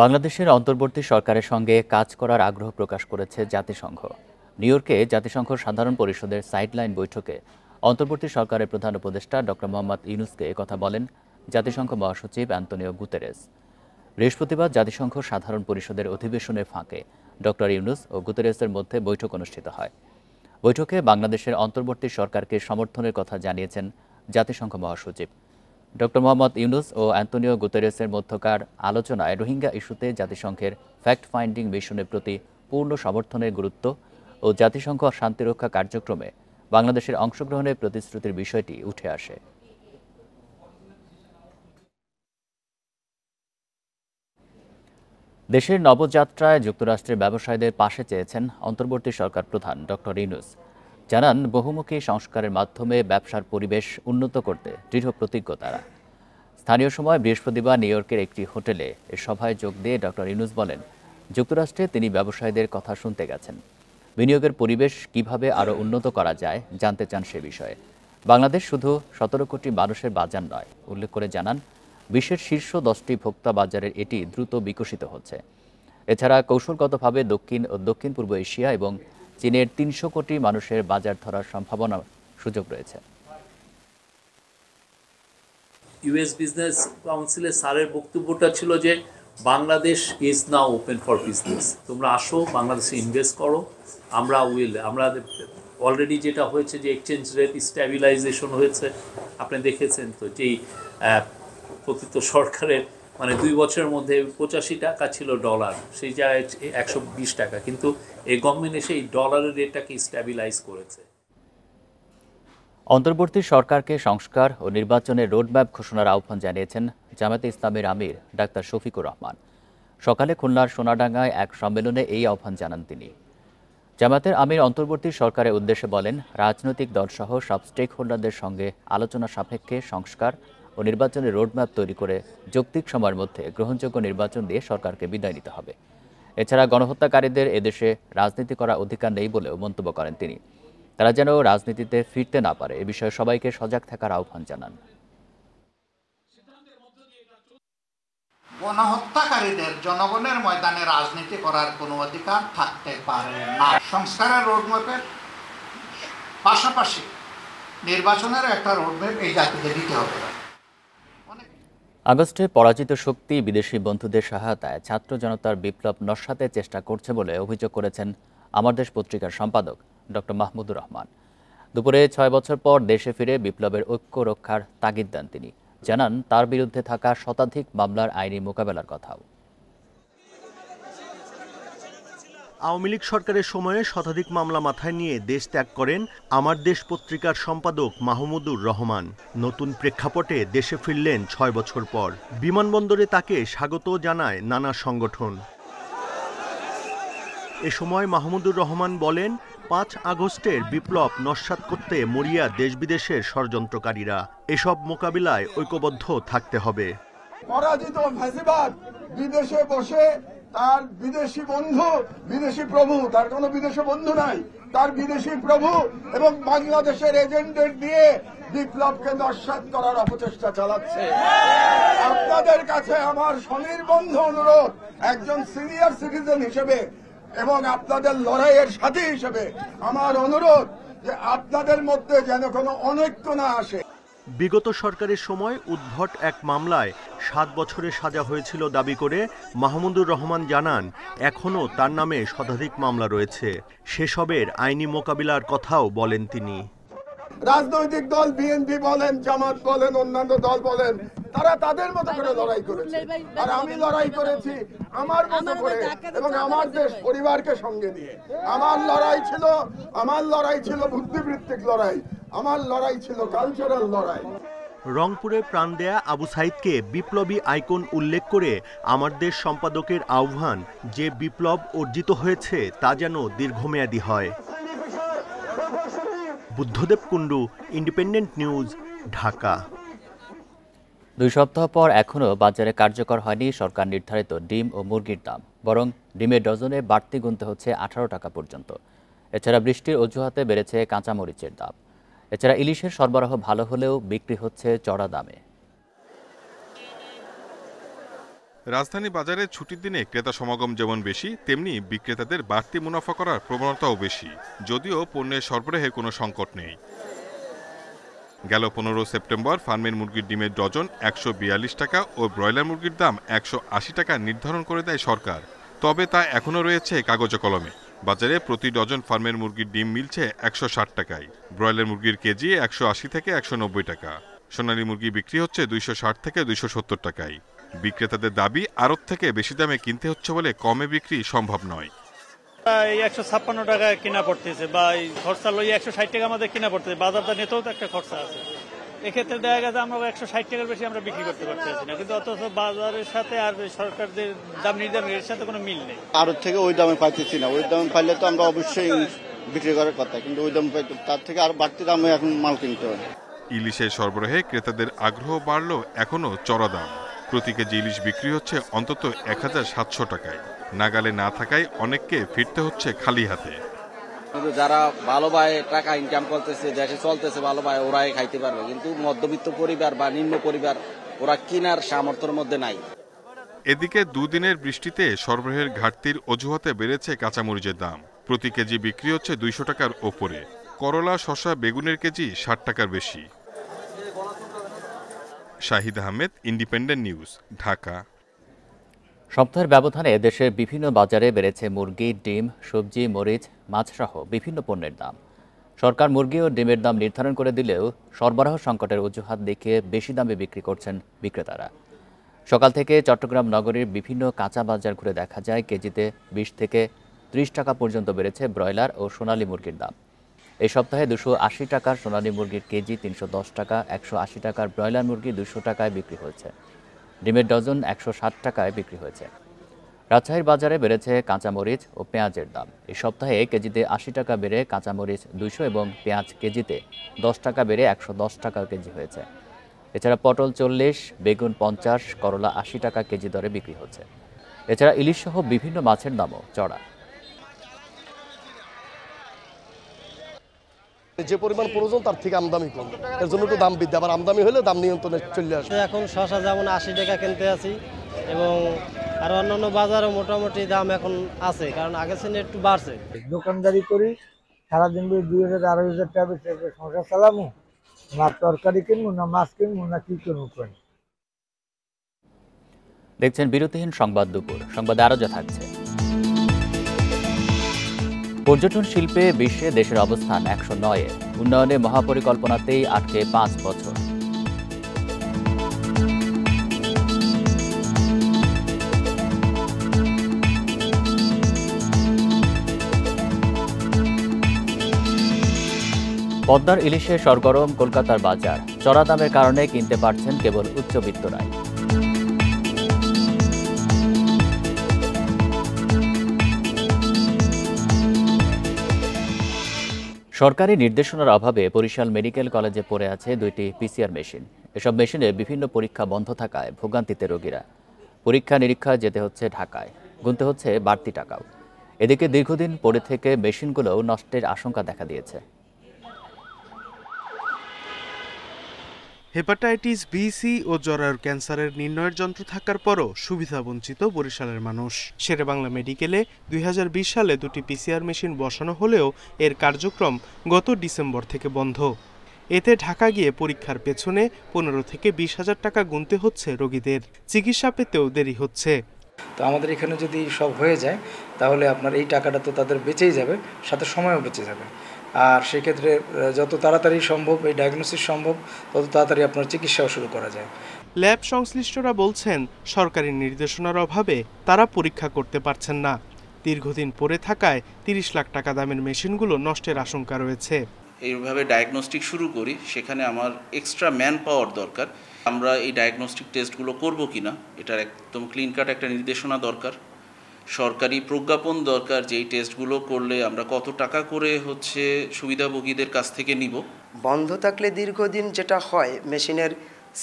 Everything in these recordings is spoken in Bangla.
বাংলাদেশের অন্তর্বর্তী সরকারের সঙ্গে কাজ করার আগ্রহ প্রকাশ করেছে জাতিসংঘ। নিউ ইয়র্কে জাতিসংঘ সাধারণ পরিষদের সাইডলাইন বৈঠকে অন্তর্বর্তী সরকারের প্রধান উপদেষ্টা ডক্টর মোহাম্মদ ইউনূসকে একথা বলেন জাতিসংঘ মহাসচিব অ্যান্তোনিও গুতেরেস। বৃহস্পতিবার জাতিসংঘ সাধারণ পরিষদের অধিবেশনের ফাঁকে ডক্টর ইউনূস ও গুতেরেসের মধ্যে বৈঠক অনুষ্ঠিত হয়। বৈঠকে বাংলাদেশের অন্তর্বর্তী সরকারকে সমর্থনের কথা জানিয়েছেন জাতিসংঘ মহাসচিব। ডক্টর মোহাম্মদ ইউনূস ও অ্যান্তোনিও গুতেরেসের মধ্যকার আলোচনায় রোহিঙ্গা ইস্যুতে জাতিসংঘের ফ্যাক্ট ফাইন্ডিং মিশনের প্রতি পূর্ণ সমর্থনের গুরুত্ব ও জাতিসংঘ শান্তিরক্ষা কার্যক্রমে বাংলাদেশের অংশগ্রহণের প্রতিশ্রুতির বিষয়টি উঠে আসে। দেশের নবযাত্রায় যুক্তরাষ্ট্রের ব্যবসায়ীদের পাশে চেয়েছেন অন্তর্বর্তী সরকার প্রধান ডক্টর ইউনূস। জানান, বহুমুখী সংস্কারের মাধ্যমে ব্যবসার পরিবেশ উন্নত করতে দৃঢ় প্রতিজ্ঞ তারা। স্থানীয় সময় বৃহস্পতিবার নিউ ইয়র্কের একটি হোটেলে এ সভায় যোগ দিয়ে ডক্টর ইউনূস বলেন, যুক্তরাষ্ট্রে তিনি ব্যবসায়ীদের কথা শুনতে গেছেন। বিনিয়োগের পরিবেশ কিভাবে আরও উন্নত করা যায় জানতে চান সে বিষয়ে। বাংলাদেশ শুধু 17 কোটি মানুষের বাজার নয়, উল্লেখ করে জানান, বিশ্বের শীর্ষ 10টি ভোক্তা বাজারের এটি দ্রুত বিকশিত হচ্ছে। এছাড়া কৌশলগতভাবে দক্ষিণ ও দক্ষিণ পূর্ব এশিয়া এবং চীনের 300 কোটি মানুষের বাজার ধরার সম্ভাবনার সুযোগ রয়েছে। ইউএস বিজনেস কাউন্সিলের স্যারের বক্তব্যটা ছিল যে Bangladesh is now open for business, তোমরা আসো, বাংলাদেশে ইনভেস্ট করো। আমরা অলরেডি যেটা হয়েছে যে এক্সচেঞ্জ রেট স্ট্যাবিলাইজেশন হয়েছে, আপনি দেখেছেন তো, যেই প্রকৃত সরকারের 2 বছরের মধ্যে 85 টাকা ছিল ডলার, সেই জায়গায় 120 টাকা, কিন্তু এই গভর্নমেন্ট এসে এই ডলারের রেটটাকে স্ট্যাবিলাইজ করেছে। অন্তর্বর্তী সরকারকে সংস্কার ও নির্বাচনের রোডম্যাপ ঘোষণার আহ্বান জানিয়েছেন জামায়াতে ইসলামীর আমির ডাক্তার শফিকুর রহমান। সকালে খুলনার সোনাডাঙ্গায় এক সম্মেলনে এই আহ্বান জানান তিনি। জামায়াতের আমির অন্তর্বর্তী সরকারের উদ্দেশ্যে বলেন, রাজনৈতিক দলসহ সব স্টেক হোল্ডারদের সঙ্গে আলোচনা সাপেক্ষে সংস্কার ও নির্বাচনের রোডম্যাপ তৈরি করে যৌক্তিক সময়ের মধ্যে গ্রহণযোগ্য নির্বাচন দিয়ে সরকারকে বিদায় নিতে হবে। এছাড়া গণহত্যাকারীদের এদেশে রাজনীতি করার অধিকার নেই বলেও মন্তব্য করেন তিনি। তারা যেন রাজনীতিতে ফিরতে না পারে, এ বিষয়ে সবাইকে সজাগ থাকার আহ্বান জানান। গণহত্যাকারীদের জনগণের ময়দানে রাজনীতি করার কোনো অধিকার থাকতে পারে না। সংস্কারের রোডম্যাপের পাশাপাশি নির্বাচনের একটা রোডম্যাপ এই জাতিকে দিতে হবে। আগস্টে পরাজিত শক্তি বিদেশি বন্ধুদের সহায়তায় ছাত্র জনতার বিপ্লব নস্যাতের চেষ্টা করছে বলে অভিযোগ করেছেন আমার দেশ পত্রিকার সম্পাদক ডক্টর মাহমুদুর রহমান। দুপুরে 6 বছর পর দেশে ফিরে বিপ্লবের ঐক্য রক্ষার তাগিদ দেন তিনি। জানান, তার বিরুদ্ধে থাকা শতাধিক মামলার আইনি মোকাবেলার কথাও। আওয়ামী লীগ সরকারের সময়ে শতাধিক মামলা মাথায় নিয়ে দেশ ত্যাগ করেন আমার দেশ পত্রিকার সম্পাদক মাহমুদুর রহমান। নতুন প্রেক্ষাপটে দেশে ফিরলেন 6 বছর পর। বিমানবন্দরে তাকে স্বাগত জানায় নানা সংগঠন। এ সময় মাহমুদুর রহমান বলেন, 5 আগস্টের বিপ্লব নস্যাৎ করতে মরিয়া দেশ বিদেশের ষড়যন্ত্রকারীরা। এসব মোকাবিলায় ঐক্যবদ্ধ থাকতে হবে। পরাজিত ফ্যাসিবাদ বিদেশে বসে তার বিদেশি বন্ধু, বিদেশি প্রভু, তার কোনো বিদেশি বন্ধু নাই, তার বিদেশি প্রভু এবং বাংলাদেশের এজেন্টদের দিয়ে বিপ্লবকে নস্যাৎ করার অপচেষ্টা চালাচ্ছে। আপনাদের কাছে আমার স্বনির্বন্ধ অনুরোধ, একজন সিনিয়র সিটিজেন হিসেবে এবং আপনাদের লড়াইয়ের সাথী হিসেবে আমার অনুরোধ যে আপনাদের মধ্যে যেন কোনো অনৈক্য না আসে। বিগত সরকারের সময় উদ্ভট এক মামলায় 7 বছরের সাজা হয়েছিল দাবি করে মাহমুদুর রহমান জানান, এখনও তার নামে শতাধিক মামলা রয়েছে। সেসবের আইনি মোকাবিলার কথাও বলেন তিনি। রাজনৈতিক দল বিএনপি বলেন, জামাত বলেন, অন্যান্য দল বলেন, তারা তাদের মতো করে লড়াই করেছে, আর আমি লড়াই করেছি আমার মতো করে এবং আমার দেশ পরিবারকে সঙ্গে নিয়ে। আমার লড়াই ছিল বুদ্ধিবৃত্তিক লড়াই, আমার লড়াই ছিল কালচারাল লড়াই। রংপুরে প্রাণ দেয়া আবু সাইদকে বিপ্লবী আইকন উল্লেখ করে আমার দেশ সম্পাদকের আহ্বান, যে বিপ্লব অর্জিত হয়েছে তা যেন দীর্ঘমেয়াদী হয়। Buddhadeb Kundu, independent news, Dhaka. 2 সপ্তাহ পর এখনও বাজারে কার্যকর হয়নি সরকার নির্ধারিত ডিম ও মুরগির দাম, বরং ডিমের ডজনে বাড়তি গুনতে হচ্ছে 18 টাকা পর্যন্ত। এছাড়া বৃষ্টির অজুহাতে বেড়েছে কাঁচামরিচের দাম। এছাড়া ইলিশের সরবরাহ ভালো হলেও বিক্রি হচ্ছে চড়া দামে। রাজধানী বাজারে ছুটির দিনে ক্রেতা সমাগম যেমন বেশি, তেমনি বিক্রেতাদের বাড়তি মুনাফা করার প্রবণতাও বেশি, যদিও পণ্যের সরবরাহে কোনো সংকট নেই। গেল 15 সেপ্টেম্বর ফার্মের মুরগির ডিমের ডজন 142 টাকা ও ব্রয়লার মুরগির দাম 180 টাকা নির্ধারণ করে দেয় সরকার। তবে তা এখনও রয়েছে কাগজে কলমে। বাজারে প্রতি ডজন ফার্মের মুরগির ডিম মিলছে 160 টাকায়, ব্রয়লার মুরগির কেজি 180 থেকে 190 টাকা, সোনালী মুরগি বিক্রি হচ্ছে 260 থেকে 270 টাকায়। বিক্রেতাদের দাবি আড়ত থেকে বেশি দামে কিনতে হচ্ছে বলে কমে বিক্রি সম্ভব নয়। 156 টাকা কিনা পড়তেছে বা খরচা লই 160 টাকা আমাদের কিনা পড়তেছে, বাজারটা নিতেও তো একটা খরচা আছে। এক্ষেত্রে দেখা গেছে আমরা 160 টাকার বেশি আমরা বিক্রি করতে পারতেছি না, কিন্তু অথচ বাজারের সাথে আর সরকার যে দাম নির্ধারণ এর সাথে কোনো মিল নেই। আড়ত থেকে ওই দামে পাইতেছি না, ওই দামে পাইলে তো আমরা অবশ্যই বিক্রি করার কথা, কিন্তু ওই দাম পাইতে তার থেকে আর বাড়তি দামে এখন মাল কিনতে হয়। ইলিশের সরবরাহে ক্রেতাদের আগ্রহ বাড়লেও এখনও চড়া দাম। প্রতি কেজি ইলিশ বিক্রি হচ্ছে অন্তত 1700 টাকায়। নাগালে না থাকায় অনেককে ফিরতে হচ্ছে খালি হাতে। কিন্তু যারা ভালোভাবে টাকা ইনকাম করতেছে, দেশে চলতেছে ভালোভাবে, ওরাই খাইতে পারবে, কিন্তু মধ্যবিত্ত পরিবার বা নিম্ন পরিবার ওরা কেনার সামর্থ্যের মধ্যে নাই। এদিকে দুদিনের বৃষ্টিতে সরবরাহের ঘাটতির অজুহাতে বেড়েছে কাঁচামরিচের দাম। প্রতি কেজি বিক্রি হচ্ছে 200 টাকার ওপরে। করলা, শসা, বেগুনের কেজি 60 টাকার বেশি। Shahid Ahmed, independent news, Dhaka. সপ্তাহের ব্যবধানে দেশের বিভিন্ন বাজারে বেড়েছে মুরগি, ডিম, সবজি, মরিচ, মাছসহ বিভিন্ন পণ্যের দাম। সরকার মুরগি ও ডিমের দাম নির্ধারণ করে দিলেও সরবরাহ সংকটের অজুহাত দেখিয়ে বেশি দামে বিক্রি করছেন বিক্রেতারা। সকাল থেকে চট্টগ্রাম নগরীর বিভিন্ন কাঁচা বাজার ঘুরে দেখা যায় কেজিতে 20 থেকে 30 টাকা পর্যন্ত বেড়েছে ব্রয়লার ও সোনালী মুরগির দাম। এই সপ্তাহে 280 টাকার সোনালী মুরগির কেজি 310 টাকা, 180 টাকার ব্রয়লার মুরগি 200 টাকায় বিক্রি হয়েছে। ডিমের ডজন 160 টাকায় বিক্রি হয়েছে। রাজশাহীর বাজারে বেড়েছে কাঁচামরিচ ও পেঁয়াজের দাম। এই সপ্তাহে কেজিতে 80 টাকা বেড়ে কাঁচামরিচ 200 এবং পেঁয়াজ কেজিতে 10 টাকা বেড়ে 110 টাকা কেজি হয়েছে। এছাড়া পটল 40, বেগুন 50, করলা 80 টাকা কেজি দরে বিক্রি হচ্ছে। এছাড়া ইলিশ সহ বিভিন্ন মাছের দামও চড়া। যে পরিমাণ প্রয়োজন তার থেকে আমদানি কম, এর জন্য তো দাম বৃদ্ধি, আবার আমদানি হলে দাম নিয়ন্ত্রণে চলে আসে। এখন শসা যেমন 80 টাকা কিনতে আছি, এবং আর অন্যান্য বাজারও মোটামুটি দাম এখন আছে, কারণ আগের চেয়ে একটু বাড়ছে। দোকানদারি করি, সারাদিন 2000-2500 টাকা বেচে সংসার চালামু, না তরকারি কিনবো, না মাছ কিনবো, না কি কিনবো। দেখছেন বিরতিহীন সংবাদ দুপুর। সংবাদে আরও যা থাকছে। পর্যটন শিল্পে বিশ্বে দেশের অবস্থান 109-এ। উন্নয়নে মহাপরিকল্পনাতেই আটকে 5 বছর। পদ্মার ইলিশে সরগরম কলকাতার বাজার। চড়া দামের কারণে কিনতে পারছেন কেবল উচ্চবিত্তরাই। সরকারি নির্দেশনার অভাবে বরিশাল মেডিকেল কলেজে পড়ে আছে 2টি পিসিআর মেশিন। এসব মেশিনে বিভিন্ন পরীক্ষা বন্ধ থাকায় ভোগান্তিতে রোগীরা। পরীক্ষা নিরীক্ষা যেতে হচ্ছে ঢাকায়, গুনতে হচ্ছে বাড়তি টাকাও। এদিকে দীর্ঘদিন পড়ে থেকে মেশিনগুলোও নষ্টের আশঙ্কা দেখা দিয়েছে। হেপাটাইটিস বি, সি ও জরায়ুর ক্যান্সারের নির্ণয়ের যন্ত্র থাকার পরও সুবিধাবঞ্চিত বরিশালের মানুষ। শেরেবাংলা মেডিকেলে 2020 সালে 2টি পিসিআর মেশিন বসানো হলেও এর কার্যক্রম গত ডিসেম্বর থেকে বন্ধ। এতে ঢাকা গিয়ে পরীক্ষার পেছনে 15 থেকে 20 হাজার টাকা গুনতে হচ্ছে রোগীদের। চিকিৎসা পেতেও দেরি হচ্ছে। তো আমাদের এখানে যদি সব হয়ে যায় তাহলে আপনার এই টাকাটা তো তাদের বেঁচেই যাবে, সাথে সময়ও বেঁচে যাবে। আর সেক্ষেত্রে যত তাড়াতাড়ি সম্ভব এই ডায়াগনোসিস সম্ভব, তত তাড়াতাড়ি আপনার চিকিৎসাও শুরু করা যায়। ল্যাব সংশ্লিষ্টরা বলছেন সরকারি নির্দেশনার অভাবে তারা পরীক্ষা করতে পারছেন না। দীর্ঘদিন পড়ে থাকায় 30 লাখ টাকা দামের মেশিনগুলো নষ্টের আশঙ্কা রয়েছে। এইভাবে ডায়াগনস্টিক শুরু করি, সেখানে আমার এক্সট্রা ম্যান পাওয়ার দরকার। আমরা এই ডায়াগনস্টিক টেস্টগুলো করব কিনা এটার একদম ক্লিন কাট একটা নির্দেশনা দরকার। সরকারি প্রজ্ঞাপন দরকার যে এই টেস্টগুলো করলে আমরা কত টাকা করে সুবিধাভোগীদের কাছ থেকে নিব। বন্ধ থাকলে দীর্ঘদিন যেটা হয়, মেশিনের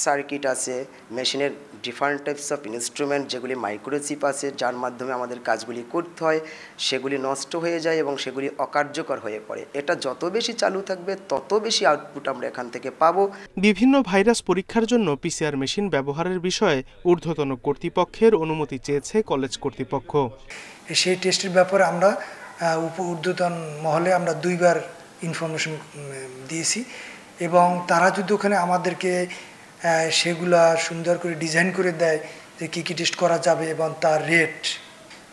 সার্কিট আছে, মেশিনের ডিফারেন্ট টাইপস অফ ইনস্ট্রুমেন্ট যেগুলি মাইক্রোচিপ আছে, যার মাধ্যমে আমাদের কাজগুলি করতে হয়, সেগুলি নষ্ট হয়ে যায় এবং সেগুলি অকার্যকর হয়ে পড়ে। এটা যত বেশি চালু থাকবে তত বেশি আউটপুট আমরা এখান থেকে পাবো। বিভিন্ন ভাইরাস পরীক্ষার জন্য পিসিআর মেশিন ব্যবহারের বিষয়ে ঊর্ধ্বতন কর্তৃপক্ষের অনুমতি চেয়েছে কলেজ কর্তৃপক্ষ। সেই টেস্টের ব্যাপারে আমরা ঊর্ধ্বতন মহলে আমরা 2বার ইনফরমেশন দিয়েছি এবং তারা যদি ওখানে আমাদেরকে সেগুলা সুন্দর করে ডিজাইন করে দেয় যে কী কী টেস্ট করা যাবে এবং তার রেট,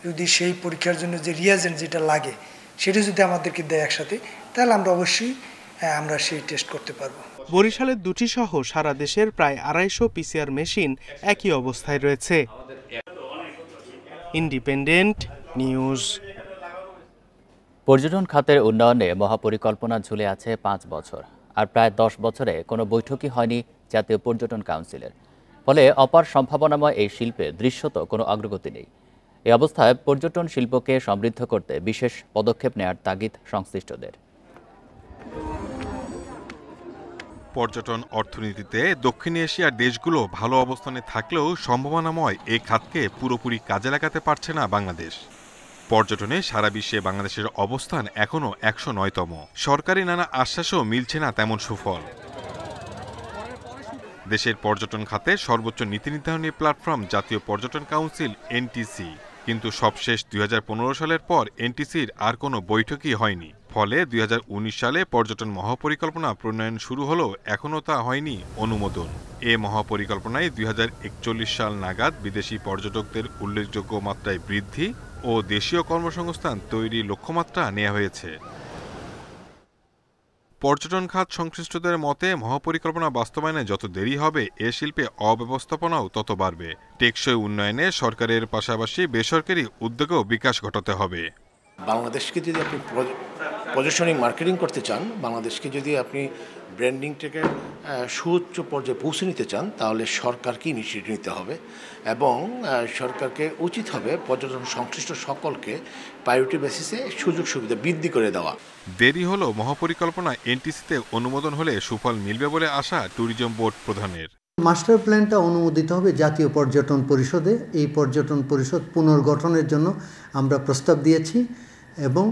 যদি সেই পরীক্ষার জন্য যে রিয়াজেন্ট যেটা লাগে সেটা যদি আমাদেরকে দেয় একসাথে, তাহলে আমরা অবশ্যই আমরা সেই টেস্ট করতে পারবো। বরিশালের 2টি সহ সারা দেশের প্রায় 250 পিসিআর মেশিন একই অবস্থায় রয়েছে। Independent news. পর্যটন খাতের উন্নয়নে মহাপরিকল্পনা ঝুলে আছে 5 বছর, আর প্রায় 10 বছরে কোনো বৈঠকই হয়নি জাতীয় পর্যটন কাউন্সিলের। ফলে অপার সম্ভাবনাময় এই শিল্পে দৃশ্যত কোনো অগ্রগতি নেই। এই অবস্থায় পর্যটন শিল্পকে সমৃদ্ধ করতে বিশেষ পদক্ষেপ নেওয়ার তাগিদ সংশ্লিষ্টদের। পর্যটন অর্থনীতিতে দক্ষিণ এশিয়ার দেশগুলো ভালো অবস্থানে থাকলেও সম্ভাবনাময় এই খাতকে পুরোপুরি কাজে লাগাতে পারছে না বাংলাদেশ। পর্যটনে সারা বিশ্বে বাংলাদেশের অবস্থান এখনও 109তম। সরকারি নানা আশ্বাসও মিলছে না তেমন সুফল। দেশের পর্যটন খাতে সর্বোচ্চ নীতি নির্ধারণী প্ল্যাটফর্ম জাতীয় পর্যটন কাউন্সিল এনটিসি, কিন্তু সবশেষ 2015 সালের পর এনটিসির আর কোনো বৈঠকই হয়নি। ফলে 2019 সালে পর্যটন মহাপরিকল্পনা প্রণয়ন শুরু হলেও এখনও তা হয়নি অনুমোদন। এ মহাপরিকল্পনায় 2041 সাল নাগাদ বিদেশি পর্যটকদের উল্লেখযোগ্য মাত্রায় বৃদ্ধি ও দেশীয় কর্মসংস্থান তৈরির লক্ষ্যমাত্রা নেওয়া হয়েছে। পর্যটন খাত সংশ্লিষ্টদের মতে মহাপরিকল্পনা বাস্তবায়নে যত দেরি হবে এ শিল্পে অব্যবস্থাপনাও তত বাড়বে। টেকসই উন্নয়নে সরকারের পাশাপাশি বেসরকারি উদ্যোগেও বিকাশ ঘটাতে হবে। বাংলাদেশকে যদি আপনি পজিশনিং মার্কেটিং করতে চান, বাংলাদেশকে যদি আপনি ব্র্যান্ডিংটাকে সুউচ্চ পর্যায়ে পৌঁছে নিতে চান, তাহলে সরকারকে ইনিশিয়েটিভ নিতে হবে এবং সরকারকে উচিত হবে পর্যটন সংশ্লিষ্ট সকলকে প্রায়োরিটি বেসিসে সুযোগ সুবিধা বৃদ্ধি করে দেওয়া। দেরি হলো মহাপরিকল্পনা এনটিসিতে অনুমোদন হলে সুফল মিলবে বলে আশা ট্যুরিজম বোর্ড প্রধানের। মাস্টার প্ল্যানটা অনুমোদিত হবে জাতীয় পর্যটন পরিষদে। এই পর্যটন পরিষদ পুনর্গঠনের জন্য আমরা প্রস্তাব দিয়েছি এবং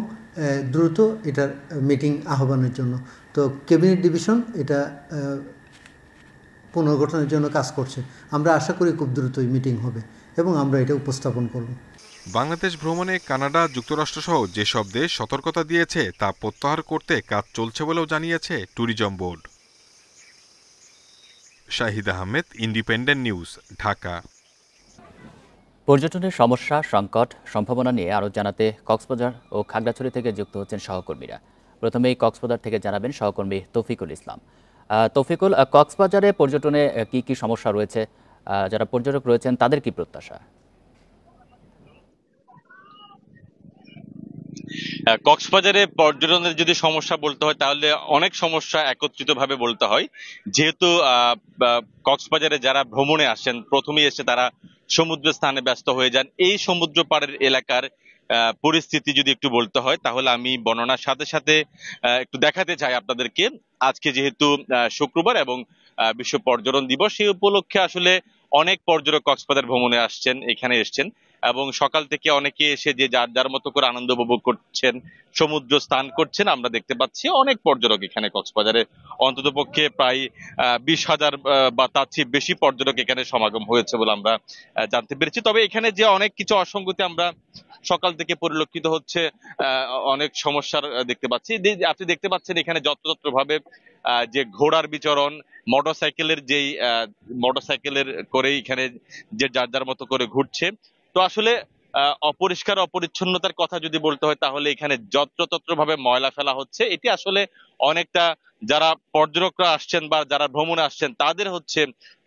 দ্রুত এটার মিটিং আহ্বানের জন্য। তো ক্যাবিনেট ডিভিশন এটা পুনর্গঠনের জন্য কাজ করছে। আমরা আশা করি খুব দ্রুতই মিটিং হবে এবং আমরা এটা উপস্থাপন করব। বাংলাদেশ ভ্রমণে কানাডা, যুক্তরাষ্ট্রসহ যেসব দেশ সতর্কতা দিয়েছে তা প্রত্যাহার করতে কাজ চলছে বলেও জানিয়েছে tourism board. Shahid Ahmed, independent news, Dhaka. পর্যটনের সমস্যা, সংকট, সম্ভাবনা নিয়ে আরও জানাতে কক্সবাজার ও খাগড়াছড়ি থেকে যুক্ত হচ্ছেন সহকর্মীরা। প্রথমেই কক্সবাজার থেকে জানাবেন সহকর্মী তৌফিকুল ইসলাম। তৌফিকুল, কক্সবাজারে পর্যটনে কি কি সমস্যা রয়েছে, যারা পর্যটক রয়েছেন তাদের কি প্রত্যাশা? কক্সবাজারে পর্যটনের যদি সমস্যা বলতে হয় তাহলে অনেক সমস্যা একত্রিতভাবে বলতে হয়। যেহেতু কক্সবাজারে যারা ভ্রমণে আসেন প্রথমেই এসে তারা সমুদ্র স্থানে ব্যস্ত হয়ে যান। এই সমুদ্র পাড়ের এলাকার পরিস্থিতি যদি একটু বলতে হয় তাহলে আমি বর্ণনার সাথে সাথে একটু দেখাতে চাই আপনাদেরকে। আজকে যেহেতু শুক্রবার এবং বিশ্ব পর্যটন দিবস, সেই উপলক্ষে আসলে অনেক পর্যটক কক্সবাজার ভ্রমণে আসছেন, এখানে এসছেন এবং সকাল থেকে অনেকে এসে যে যার যার মতো করে আনন্দ উপভোগ করছেন, সমুদ্র স্নান করছেন। আমরা দেখতে পাচ্ছি অনেক পর্যটক এখানে কক্সবাজারে, অন্ততপক্ষে প্রায় 20,000 বা তার চেয়ে বেশি পর্যটক এখানে সমাগম হয়েছে বলে আমরা জানতে পেরেছি। তবে এখানে যে অনেক কিছু অসঙ্গতি আমরা সকাল থেকে পরিলক্ষিত হচ্ছে, অনেক সমস্যার দেখতে পাচ্ছি। আপনি দেখতে পাচ্ছেন এখানে যত্রতত্রভাবে যে ঘোড়ার বিচরণ, মোটরসাইকেলের করে এখানে যে যার যার মতো করে ঘুরছে। তো আসলে অপরিষ্কার অপরিচ্ছন্নতার কথা যদি বলতে হয় তাহলে এখানে যত্রতত্র ভাবে ময়লা ফেলা হচ্ছে। এটি আসলে অনেকটা যারা পর্যটকরা আসছেন বা যারা ভ্রমণে আসছেন তাদের হচ্ছে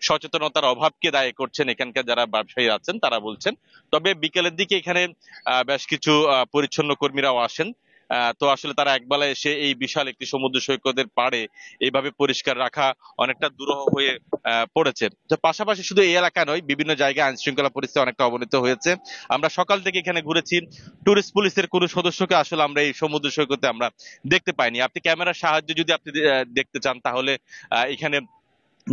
সচেতনতার অভাবকে দায়ী করছেন এখানকার যারা ব্যবসায়ী আছেন তারা বলছেন। তবে বিকেলের দিকে এখানে বেশ কিছু পরিচ্ছন্ন কর্মীরাও আসেন। তো আসলে তারা একবেলা এসে এই বিশাল একটি সমুদ্র সৈকতের পাড়ে এইভাবে পরিষ্কার রাখা অনেকটা দুরূহ হয়ে পড়েছে। পাশাপাশি শুধু এই এলাকা নয়, বিভিন্ন জায়গায় আইন শৃঙ্খলা পরিস্থিতি অনেকটা অবনতি হয়েছে। আমরা সকাল থেকে এখানে ঘুরেছি, টুরিস্ট পুলিশের কোনো সদস্যকে আসলে আমরা এই সমুদ্র সৈকতে আমরা দেখতে পাইনি। আপনি ক্যামেরার সাহায্যে যদি আপনি দেখতে চান তাহলে এখানে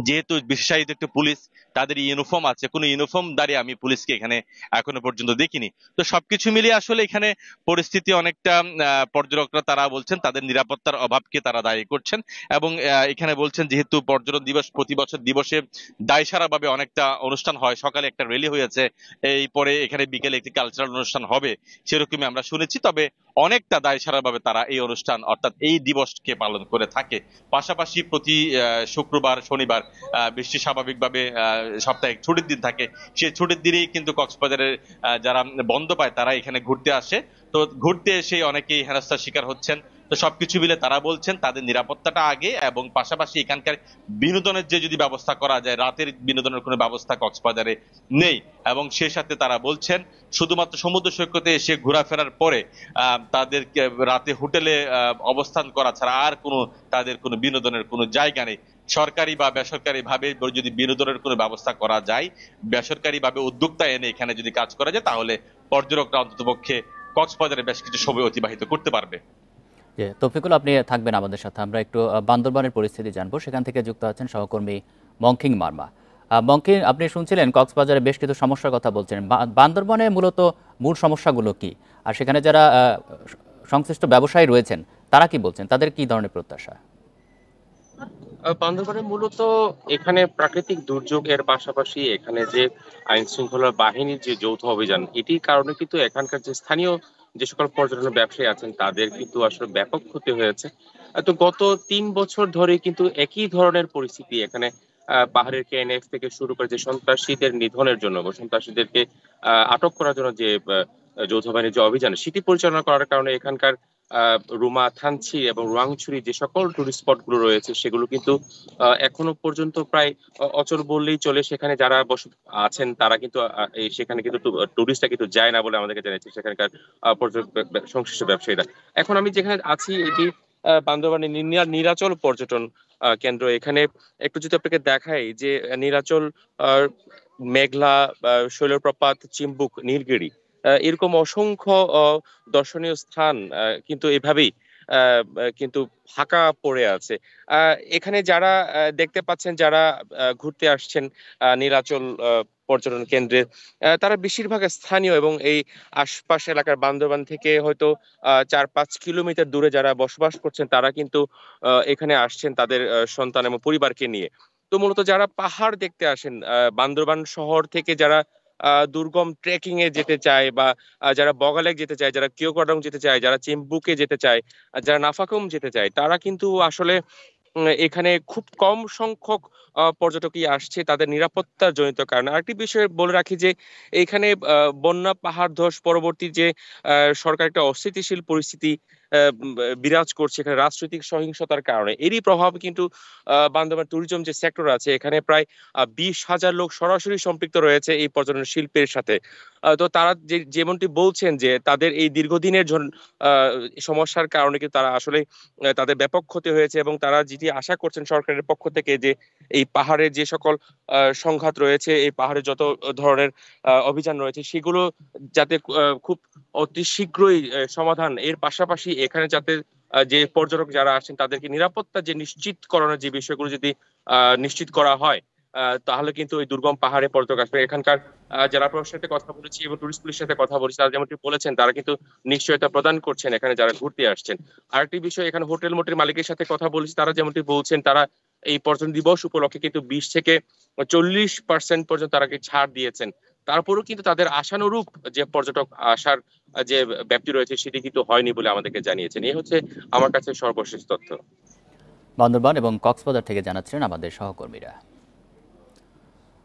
যেহেতু বিশেষায়িত একটা পুলিশ, তাদের ইউনিফর্ম আছে, কোনো ইউনিফর্ম দাঁড়িয়ে আমি পুলিশকে এখানে এখনো পর্যন্ত দেখিনি। তো সবকিছু মিলিয়ে আসলে এখানে পরিস্থিতি অনেকটা, পর্যটকরা তারা বলছেন তাদের নিরাপত্তার অভাবকে তারা দায়ী করছেন এবং এখানে বলছেন যেহেতু পর্যটন দিবস প্রতি বছর দিবসে দায়সারাভাবে অনেকটা অনুষ্ঠান হয়, সকালে একটা র্যালি হয়েছে, এই পরে এখানে বিকেলে একটি কালচারাল অনুষ্ঠান হবে সেরকমই আমরা শুনেছি, তবে অনেকটা দায়সারাভাবে তারা এই অনুষ্ঠান অর্থাৎ এই দিবসকে পালন করে থাকে। পাশাপাশি প্রতি শুক্রবার শনিবার বৃষ্টি স্বাভাবিকভাবে সাপ্তাহিক ছুটির দিন থাকে, সেই ছুটির দিনেই কিন্তু কক্সবাজারের যারা বন্ধ পায় তারা এখানে ঘুরতে আসে। তো ঘুরতে এসে অনেকেই হেনস্থার শিকার হচ্ছেন। তো সবকিছু মিলে তারা বলছেন তাদের নিরাপত্তাটা আগে এবং পাশাপাশি এখানকার বিনোদনের যে যদি ব্যবস্থা করা যায়, রাতের বিনোদনের কোনো ব্যবস্থা কক্সবাজারে নেই এবং সেই সাথে তারা বলছেন শুধুমাত্র সমুদ্র সৈকতে এসে ঘোরাফেরার পরে তাদের রাতে হোটেলে অবস্থান করা ছাড়া আর কোনো তাদের কোনো বিনোদনের কোনো জায়গা নেই। সরকারি বা বেসরকারি ভাবে যদি বিনোদনের কোনো ব্যবস্থা করা যায়, বেসরকারি ভাবে উদ্যোক্তা এনে এখানে যদি কাজ করা যায়, তাহলে পর্যটকরা অন্ততপক্ষে কক্সবাজারে বেশ কিছু সময় অতিবাহিত করতে পারবে। যে তৌফিকুল, আপনি থাকবেন আমাদের সাথে, আমরা একটু বান্দরবানের পরিস্থিতি জানবো। সেখান থেকে যুক্ত আছেন সহকর্মী মংকিং মার্মা। মংকিং, আপনি শুনছিলেন কক্সবাজারে বেশ কিছু সমস্যার কথা বলছেন, বান্দরবানে মূলত মূল সমস্যাগুলো কি, আর সেখানে যারা সংশ্লিষ্ট ব্যবসায়ী রয়েছেন তারা কি বলছেন, তাদের কি ধরনের প্রত্যাশা? বান্দরবানে মূলত এখানে প্রাকৃতিক দুর্যোগের পাশাপাশি এখানে যে আইন শৃঙ্খলা বাহিনীর যে যৌথ অভিযান, এটির কারণে কিন্তু এখানকার যে স্থানীয় যে সকল পর্যটন ব্যবসায়ী আছেন তাদের কিন্তু আসলে ব্যাপক ক্ষতি হয়েছে। তো গত 3 বছর ধরে কিন্তু একই ধরনের পরিস্থিতি এখানে। পাহাড়ের কেএনএক্স থেকে শুরু করে যে সন্ত্রাসীদের নিধনের জন্য বা সন্ত্রাসীদেরকে আটক করার জন্য যে যৌথ বাহিনীর যে অভিযান, সেটি পরিচালনা করার কারণে এখানকার রুমা, থানচি এবং রোয়াংছড়ি যে সকল টুরিস্ট স্পট গুলো রয়েছে সেগুলো কিন্তু এখনো পর্যন্ত প্রায় অচল বললেই চলে। সেখানে যারা আছেন তারা কিন্তু সেখানে কিন্তু টুরিস্টরা কিন্তু যায় না বলে আমাদেরকে জানিয়েছে সেখানকার সংশ্লিষ্ট ব্যবসায়ীরা। এখন আমি যেখানে আছি এটি বান্দরবানের নীলাচল পর্যটন কেন্দ্র। এখানে একটু যদি আপনাকে দেখাই যে নীলাচল, মেঘলা, শৈলপ্রপাত, চিম্বুক, নীলগিরি, এরকম অসংখ্য দর্শনীয় স্থান কিন্তু এভাবেই কিন্তু ফাঁকা পড়ে আছে। এখানে যারা দেখতে পাচ্ছেন, যারা ঘুরতে আসছেন নীলাচল পর্যটন কেন্দ্রে, তারা বেশিরভাগ স্থানীয় এবং এই আশপাশ এলাকার বান্দরবান থেকে হয়তো 4-5 কিলোমিটার দূরে যারা বসবাস করছেন তারা কিন্তু এখানে আসছেন তাদের সন্তান এবং পরিবারকে নিয়ে। তো মূলত যারা পাহাড় দেখতে আসেন, বান্দরবান শহর থেকে যারা দুর্গম ট্রেকিং এ যেতে চায় বা যারা বগালেক যেতে চায়, যারা কিওকডং যেতে চায়, যারা চিম্বুকে যেতে চায়, যারা নাফাকুম যেতে চায়, তারা কিন্তু আসলে এখানে খুব কম সংখ্যক পর্যটকই আসছে তাদের নিরাপত্তার জনিত কারণে। আরেকটি বিষয় বলে রাখি যে এখানে বন্যা, পাহাড় ধস পরবর্তী যে সরকার একটা অস্থিতিশীল পরিস্থিতি বিরাজ করছে এখানে রাজনৈতিক সহিংসতার কারণে, এরই প্রভাব কিন্তু বান্দরবান ট্যুরিজম যে সেক্টর আছে এখানে প্রায় 20,000 লোক সরাসরি সম্পৃক্ত রয়েছে এই পর্যটন শিল্পের সাথে। তো তারা যেমনটি বলছেন যে তাদের এই দীর্ঘদিনের সমস্যার কারণে কিন্তু তারা আসলে তাদের ব্যাপক ক্ষতি হয়েছে এবং তারা যেটি আশা করছেন সরকারের পক্ষ থেকে যে এই পাহাড়ের যে সকল সংঘাত রয়েছে, এই পাহাড়ে যত ধরনের অভিযান রয়েছে সেগুলো যাতে খুব অতি শীঘ্রই সমাধান, এর পাশাপাশি এখানে যাতে যে পর্যটক যারা আসেন তাদেরকে নিরাপত্তা যে নিশ্চিত করানোর যে বিষয়গুলো যদি নিশ্চিত করা হয়, তাহলে কিন্তু ওই দুর্গম পাহাড়ে পর্যটক আসবে। এখানকার জেলা প্রশাসনের সাথে কথা বলেছি এবং টুরিস্ট পুলিশের সাথে কথা বলেছি, তারা যেমনটি বলেছেন তারা কিন্তু নিশ্চয়তা প্রদান করছেন এখানে যারা ঘুরতে আসছেন। আরেকটি বিষয়, এখানে হোটেল মোটেল মালিকের সাথে কথা বলেছি, তারা যেমনটি বলছেন তারা এই পর্যটন দিবস উপলক্ষে কিন্তু 20 থেকে 40% পর্যন্ত তারা ছাড় দিয়েছেন। তারপরেও কিন্তু তাদের আশানুরূপ যে পর্যটক আসার যে ব্যাপ্তি রয়েছে সেটি কিন্তু হয়নি বলে আমাদেরকে জানিয়েছেন। এই হচ্ছে আমার কাছে সর্বশেষ তথ্য। বান্দরবান এবং কক্সবাজার থেকে জানাচ্ছেন আমাদের সহকর্মীরা।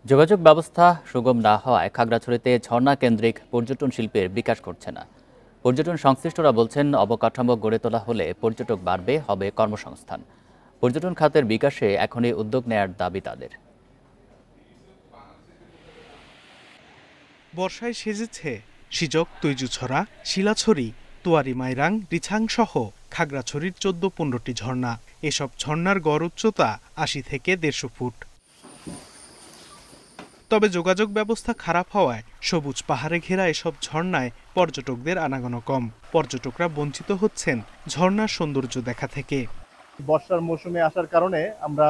যোগাযোগ ব্যবস্থা সুগম না হওয়ায় খাগড়াছড়িতে ঝর্ণা কেন্দ্রিক পর্যটন শিল্পের বিকাশ ঘটছে না। পর্যটন সংশ্লিষ্টরা বলছেন অবকাঠামো গড়ে তোলা হলে পর্যটক বাড়বে, হবে কর্মসংস্থান। পর্যটন খাতের বিকাশে এখনই উদ্যোগ নেয়ার দাবি তাদের। বর্ষায় সেজেছে সিজক, তৈজুছড়া, শিলাছড়ি, তোয়ারি মাইরাং, রিছাং সহ খাগড়াছড়ির 14-15টি ঝর্ণা। এসব ঝর্ণার গড় উচ্চতা 80 থেকে 150 ফুট। তবে যোগাযোগ ব্যবস্থা খারাপ হওয়ায় সবুজ পাহাড়ে ঘেরা এসব ঝর্ণায় পর্যটকদের আনাগোনা কম। পর্যটকরা বঞ্চিত হচ্ছেন ঝর্ণার সৌন্দর্য দেখা থেকে। বর্ষার মৌসুমে আসার কারণে আমরা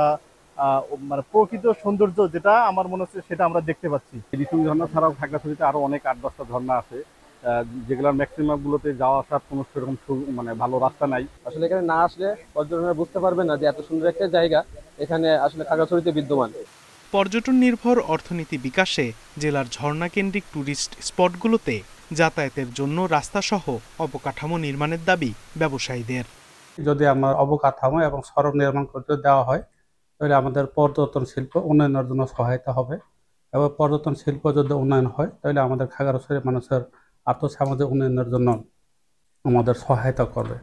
মানে প্রকৃত সৌন্দর্য যেটা আমার মনে হচ্ছে সেটা আমরা দেখতে পাচ্ছি। ঋতুই ঝর্ণা ছাড়াও খাগড়াছড়িতে আরো অনেক 8-10টা ঝর্ণা আছে, যেগুলোর ম্যাক্সিমাম গুলোতে যাওয়া আসার কোনো সেরকম মানে ভালো রাস্তা নাই। আসলে এখানে না আসলে পর্যটকরা বুঝতে পারবে না যে এত সুন্দর একটা জায়গা এখানে আসলে খাগড়াছড়িতে বিদ্যমান। পর্যটন নির্ভর অর্থনীতি বিকাশে জেলার ঝর্ণা কেন্দ্রিক টুরিস্ট স্পটগুলোতে যাতায়াতের জন্য রাস্তাসহ অবকাঠামো নির্মাণের দাবি ব্যবসায়ীদের। যদি আমার অবকাঠামো এবং সড়ক নির্মাণ করতে দেওয়া হয় তাহলে আমাদের পর্যটন শিল্প উন্নয়নের জন্য সহায়তা হবে, এবং পর্যটন শিল্প যদি উন্নয়ন হয় তাহলে আমাদের খাগড়াছড়ির মানুষের আর্থসামাজিক উন্নয়নের জন্য আমাদের সহায়তা করবে।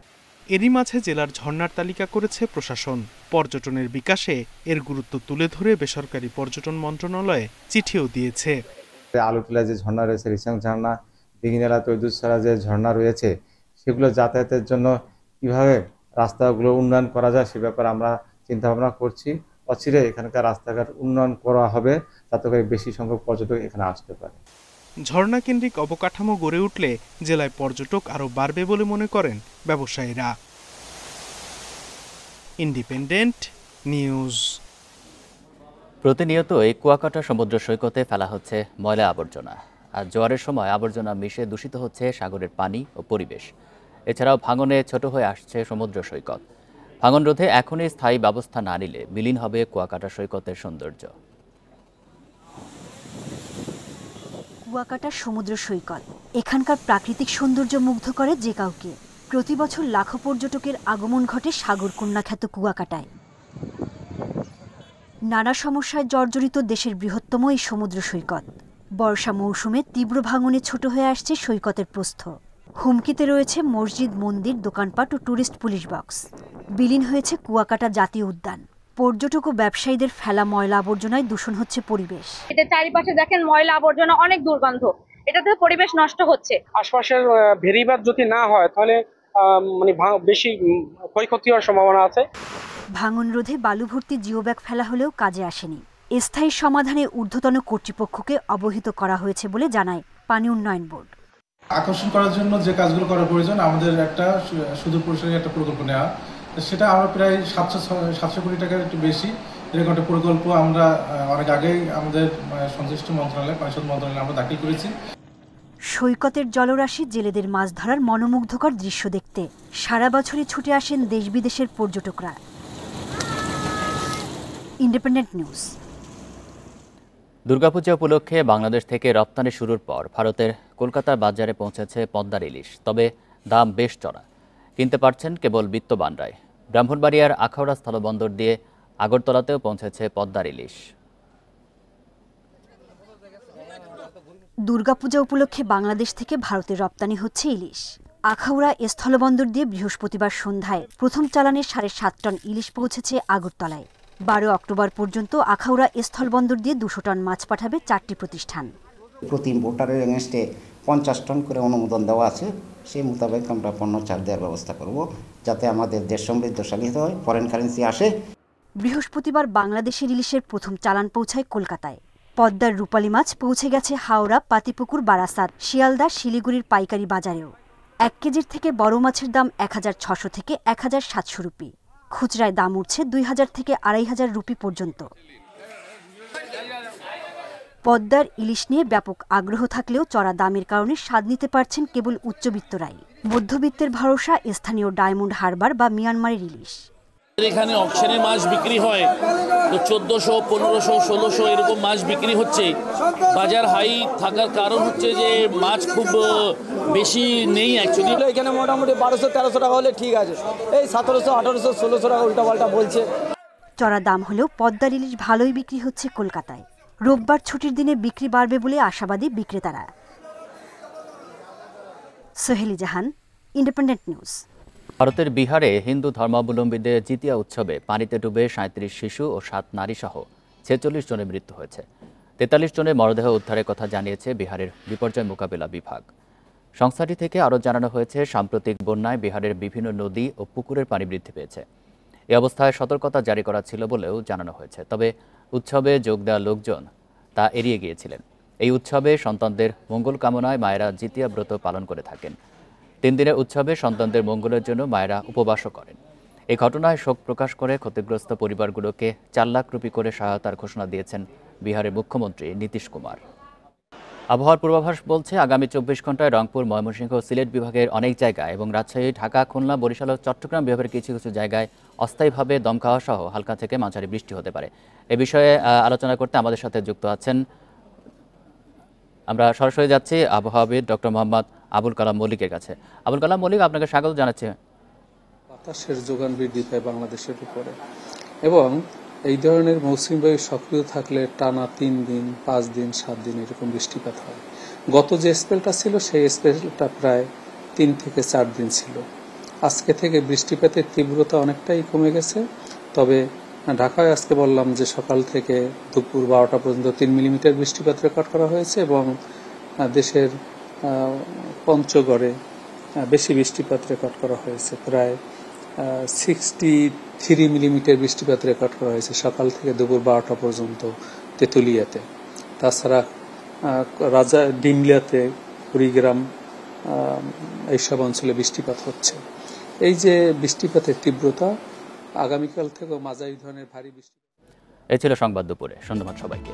এরই মাঝে জেলার ঝর্ণার তালিকা করেছে প্রশাসন। পর্যটনের বিকাশে এর গুরুত্ব তুলে ধরে বেসরকারি পর্যটন মন্ত্রণালয়ে চিঠিও দিয়েছে। আলুটিলা যে ঝর্ণা রয়েছে, রিসাং ঝর্ণা, দিঘিনালা, তৈদুসরা যে ঝর্ণা রয়েছে সেগুলো যাতায়াতের জন্য কিভাবে রাস্তাগুলো উন্নয়ন করা যায় সে ব্যাপারে আমরা চিন্তা ভাবনা করছি। অচিরে এখানকার রাস্তাঘাট উন্নয়ন করা হবে যাতে করে বেশি সংখ্যক পর্যটক এখানে আসতে পারে। ঝর্ণা কেন্দ্রিক অবকাঠামো গড়ে উঠলে জেলায় পর্যটক আরও বাড়বে বলে মনে করেন ব্যবসায়ীরা। Independent news. প্রতিনিয়ত এই কুয়াকাটা সমুদ্র সৈকতে ফেলা হচ্ছে ময়লা আবর্জনা, আর জোয়ারের সময় আবর্জনা মিশে দূষিত হচ্ছে সাগরের পানি ও পরিবেশ। এছাড়াও ভাঙনে ছোট হয়ে আসছে সমুদ্র সৈকত। ভাঙন রোধে এখনই স্থায়ী ব্যবস্থা না নিলে বিলীন হবে কুয়াকাটা সৈকতের সৌন্দর্য। কুয়াকাটা সমুদ্র সৈকত এখানকার প্রাকৃতিক সৌন্দর্য মুগ্ধ করে যে কাউকে। প্রতি বছর লাখো পর্যটকের আগমন ঘটে সাগরকন্যা খ্যাত কুয়াকাটায়। নানা সমস্যায় জর্জরিত দেশের বৃহত্তম এই সমুদ্র সৈকত বর্ষা মৌসুমে তীব্র ভাঙনে ছোট হয়ে আসছে সৈকতের প্রস্থ। হুমকিতে রয়েছে মসজিদ, মন্দির, দোকানপাট ও টুরিস্ট পুলিশ বক্স। বিলীন হয়েছে কুয়াকাটা জাতীয় উদ্যান। পর্যটক ও ব্যবসায়ীদের ফেলা ময়লা আবর্জনায় দূষণ হচ্ছে পরিবেশ। এটা চারিপাশে দেখেন ময়লা আবর্জনা, অনেক দুর্গন্ধ, এটাতে পরিবেশ নষ্ট হচ্ছে। আশপাশের ভেরিবাদ যদি না হয় তাহলে মানে বেশি ক্ষয়ক্ষতি হওয়ার সম্ভাবনা আছে। ভাঙন রোধে বালু ভর্তি জিও ব্যাগ ফেলা হলেও কাজে আসেনি। স্থায়ী সমাধানে ঊর্ধ্বতন কর্তৃপক্ষকে অবহিত করা হয়েছে বলে জানায় পানি উন্নয়ন বোর্ড। আকর্ষণ করার জন্য যে কাজগুলো করা প্রয়োজন, আমাদের একটা সুদূর প্রসারী একটা প্রকল্প নেওয়া, সেটা আমরা প্রায় 700 কোটি টাকার একটু বেশি এরকম একটা প্রকল্প আমরা অনেক আগেই আমাদের সংশ্লিষ্ট মন্ত্রণালয়, পরিষদ মন্ত্রণালয়ে আমরা দাখিল করেছি। সৈকতের জলরাশি জেলেদের মাছ ধরার মনোমুগ্ধকর দৃশ্য দেখতে সারা বছরই ছুটে আসেন দেশ বিদেশের পর্যটকরা। Independent news. দুর্গাপূজা উপলক্ষে বাংলাদেশ থেকে রপ্তানি শুরুর পর ভারতের কলকাতার বাজারে পৌঁছেছে পদ্মার ইলিশ। তবে দাম বেশ চড়া, কিনতে পারছেন কেবল বিত্তবানরাই। ব্রাহ্মণবাড়িয়ার আখাউড়া স্থলবন্দর দিয়ে আগরতলাতেও পৌঁছেছে পদ্মার ইলিশ। দুর্গাপূজা উপলক্ষে বাংলাদেশ থেকে ভারতে রপ্তানি হচ্ছে ইলিশ। আখাউড়া স্থলবন্দর দিয়ে বৃহস্পতিবার সন্ধ্যায় প্রথম চালানে 7.5 টন ইলিশ পৌঁছেছে আগরতলায়। 12 অক্টোবর পর্যন্ত আখাউড়া স্থলবন্দর দিয়ে 200 টন মাছ পাঠাবে 4টি প্রতিষ্ঠান। প্রতি ইম্পোর্টারের এগেনস্টে 50 টন করে অনুমোদন দেওয়া আছে। সেই মোতাবেক আমরা পণ্য ছাড় দেওয়ার ব্যবস্থা করব, যাতে আমাদের দেশ সমৃদ্ধশালী হয়, ফরেন কারেন্সি আসে। বৃহস্পতিবার বাংলাদেশের ইলিশের প্রথম চালান পৌঁছায় কলকাতায়। পদ্মার রূপালী মাছ পৌঁছে গেছে হাওড়া, পাতিপুকুর, বারাসাত, শিয়ালদা, শিলিগুড়ির পাইকারি বাজারেও। 1 কেজির থেকে বড় মাছের দাম 1600 থেকে 1700 রুপি। খুচরায় দাম উঠছে 2000 থেকে 2500 রুপি পর্যন্ত। পদ্মার ইলিশ নিয়ে ব্যাপক আগ্রহ থাকলেও চড়া দামের কারণে স্বাদ নিতে পারছেন কেবল উচ্চবিত্তরাই। মধ্যবিত্তের ভরসা স্থানীয় ডায়মন্ড হারবার বা মিয়ানমারের ইলিশ। এখানে অকশনে মাছ বিক্রি হয় তো 1400, 1500, 1600 এরকম মাছ বিক্রি হচ্ছে। বাজার হাই থাকার কারণ হচ্ছে যে মাছ খুব বেশি নেই অ্যাকচুয়ালি। এখানে মোটামুটি 1200-1300 টাকা হলে ঠিক আছে, এই 1700, 1800, 1600 টাকা উল্টাপাল্টা বলছে। চড়া দাম হলেও পদ্মার ইলিশ ভালোই বিক্রি হচ্ছে কলকাতায়। রোববার ছুটির দিনে বিক্রি বাড়বে বলে আশাবাদী বিক্রেতারা। সোহেলি জাহান, ইন্ডিপেন্ডেন্ট নিউজ। ভারতের বিহারে হিন্দু ধর্মাবলম্বীদের জিতিয়া উৎসবে পানিতে ডুবে 37 শিশু ও 7 নারী সহ 46 জনের মৃত্যু হয়েছে। 43 জনের মরদেহ উদ্ধারের কথা জানিয়েছে বিহারের বিপর্যয় মোকাবিলা বিভাগ। সংস্থাটি থেকে আরও জানানো হয়েছে, সাম্প্রতিক বন্যায় বিহারের বিভিন্ন নদী ও পুকুরের পানি বৃদ্ধি পেয়েছে। এ অবস্থায় সতর্কতা জারি করা ছিল বলেও জানানো হয়েছে। তবে উৎসবে যোগ দেওয়া লোকজন তা এড়িয়ে গিয়েছিলেন। এই উৎসবে সন্তানদের মঙ্গল কামনায় মায়েরা জিতিয়া ব্রত পালন করে থাকেন। 3 দিনের উৎসবে সন্তানদের মঙ্গলের জন্য মায়েরা উপবাসও করেন। এই ঘটনায় শোক প্রকাশ করে ক্ষতিগ্রস্ত পরিবারগুলোকে 4 লাখ রুপি করে সহায়তার ঘোষণা দিয়েছেন বিহারের মুখ্যমন্ত্রী নীতিশ কুমার। আবহাওয়ার পূর্বাভাস বলছে আগামী 24 ঘন্টায় রংপুর, ময়মনসিংহ, সিলেট বিভাগের অনেক জায়গায় এবং রাজশাহী, ঢাকা, খুলনা, বরিশাল ও চট্টগ্রাম বিভাগের কিছু কিছু জায়গায় অস্থায়ীভাবে দমকা হাওয়া সহ হালকা থেকে মাঝারি বৃষ্টি হতে পারে। এ বিষয়ে আলোচনা করতে আমাদের সাথে যুক্ত আছেন, আমরা সরাসরি যাচ্ছি আবহাওয়াবিদ ডক্টর মোহাম্মদ আবুল কালাম মল্লিকের কাছে। আবুল কালাম মল্লিক, আপনাকে স্বাগত জানাচ্ছি। বাতাসের যোগান বৃদ্ধি পায় বাংলাদেশের উপরে এবং এই ধরনের মৌসুমী বায়ু সক্রিয় থাকলে টানা 3 দিন, 5 দিন, 7 দিন এরকম বৃষ্টিপাত হয়। গত যে স্পেলটা ছিল সেই স্পেলটা প্রায় 3 থেকে 4 দিন ছিল। আজকে থেকে বৃষ্টিপাতের তীব্রতা অনেকটাই কমে গেছে, তবে ঢাকায় আজকে বললাম যে সকাল থেকে দুপুর 12টা পর্যন্ত 3 মিলিমিটার বৃষ্টিপাত রেকর্ড করা হয়েছে এবং দেশের পঞ্চগড়ে বেশি বৃষ্টিপাত রেকর্ড করা হয়েছে, প্রায় 63 মিলিমিটার বৃষ্টিপাত রেকর্ড করা হয়েছে সকাল থেকে দুপুর 12টা পর্যন্ত তেঁতুলিয়াতে। তাছাড়া ডিমলিয়াতে, কুড়িগ্রাম এইসব অঞ্চলে বৃষ্টিপাত হচ্ছে। এই যে বৃষ্টিপাতের তীব্রতা আগামীকাল থেকেও মাঝারি ধরনের ভারী বৃষ্টি। এই ছিল সংবাদ দুপুরে। ধন্যবাদ সবাইকে।